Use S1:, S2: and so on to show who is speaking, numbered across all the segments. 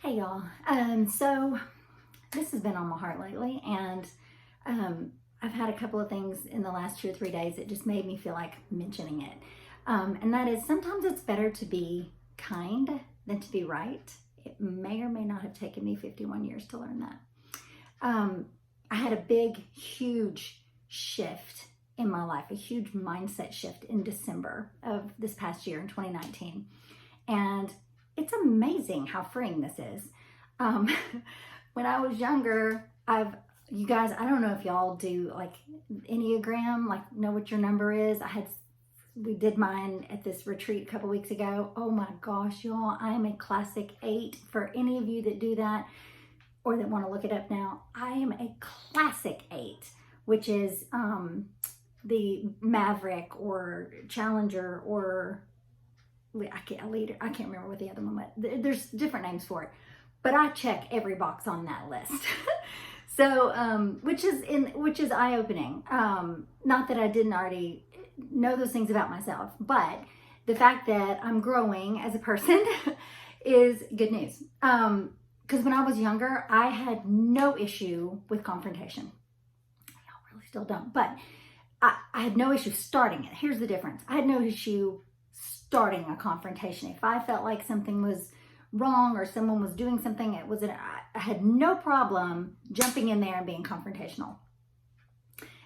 S1: Hey y'all. So this has been on my heart lately, and I've had a couple of things in the last 2 or 3 days that just made me feel like mentioning it. And that is sometimes it's better to be kind than to be right. It may or may not have taken me 51 years to learn that. I had a big, huge shift in my life, a huge mindset shift in December of this past year in 2019. And it's amazing how freeing this is. Um, when I was younger, you guys, I don't know if y'all do like Enneagram, like know what your number is. We did mine at this retreat a couple weeks ago. Oh my gosh, y'all, I am a classic 8. For any of you that do that or that want to look it up now, I am a classic 8, which is the maverick or challenger or I can't remember what the other one was. There's different names for it, but I check every box on that list. So, which is eye-opening. Not that I didn't already know those things about myself, but the fact that I'm growing as a person is good news. Because when I was younger, I had no issue with confrontation. I really still don't, but I had no issue starting it. Here's the difference. I had no issue starting a confrontation. If I felt like something was wrong or someone was doing something, I had no problem jumping in there and being confrontational.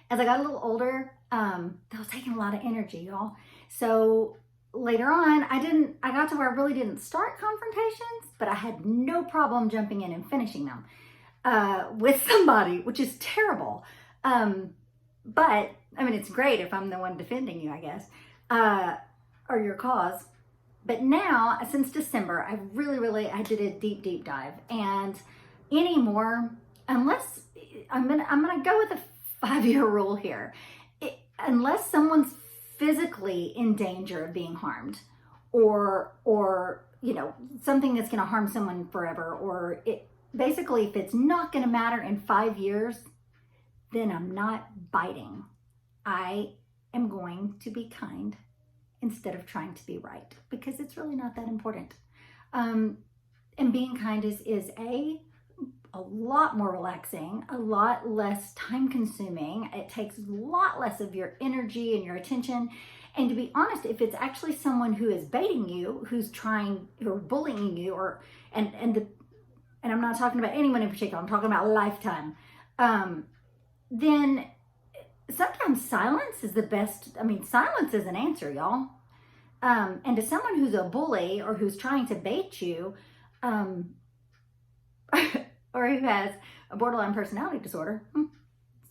S1: As I got a little older, that was taking a lot of energy, y'all. So later on, I got to where I really didn't start confrontations, but I had no problem jumping in and finishing them with somebody, which is terrible. But I mean, it's great if I'm the one defending you, I guess. Or your cause. But now, since December, I did a deep dive. And anymore, unless I'm gonna go with a 5-year rule here. Unless someone's physically in danger of being harmed, or something that's gonna harm someone forever, or basically if it's not gonna matter in 5 years, then I'm not biting. I am going to be kind instead of trying to be right, because it's really not that important. And being kind is a lot more relaxing, a lot less time consuming. It takes a lot less of your energy and your attention. And to be honest, if it's actually someone who is baiting you, who's bullying you, and I'm not talking about anyone in particular, I'm talking about lifetime, then sometimes silence is the best. I mean, silence is an answer, y'all. And to someone who's a bully or who's trying to bait you, or who has a borderline personality disorder,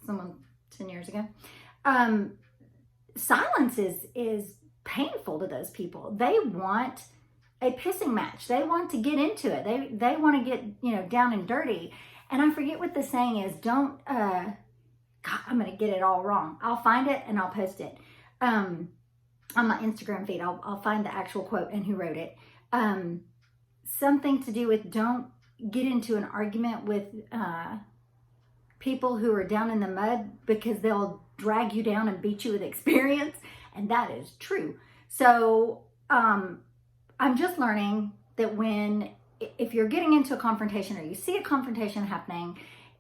S1: someone 10 years ago, silence is painful to those people. They want a pissing match. They want to get into it. They want to get, down and dirty. And I forget what the saying is. God, I'm going to get it all wrong. I'll find it and I'll post it. On my Instagram feed, I'll find the actual quote and who wrote it. Something to do with don't get into an argument with people who are down in the mud, because they'll drag you down and beat you with experience. And that is true. So I'm just learning that if you're getting into a confrontation or you see a confrontation happening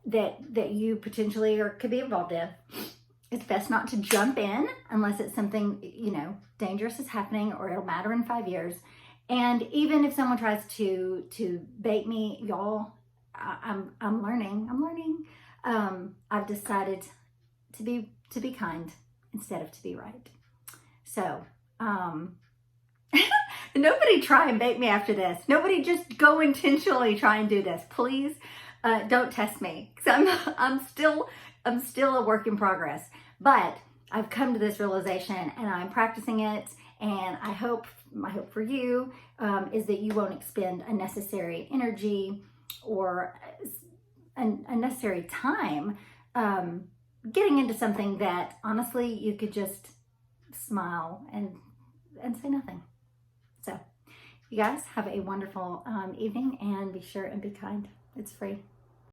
S1: that you potentially or could be involved in, it's best not to jump in unless it's something, dangerous is happening or it'll matter in 5 years. And even if someone tries to bait me, y'all, I'm learning. I've decided to be kind instead of to be right. So, nobody try and bait me after this. Nobody just go intentionally try and do this. Please, don't test me, because I'm still a work in progress. But I've come to this realization and I'm practicing it. And my hope for you is that you won't expend unnecessary energy or unnecessary time getting into something that honestly you could just smile and say nothing. So you guys have a wonderful evening, and be sure and be kind. It's free.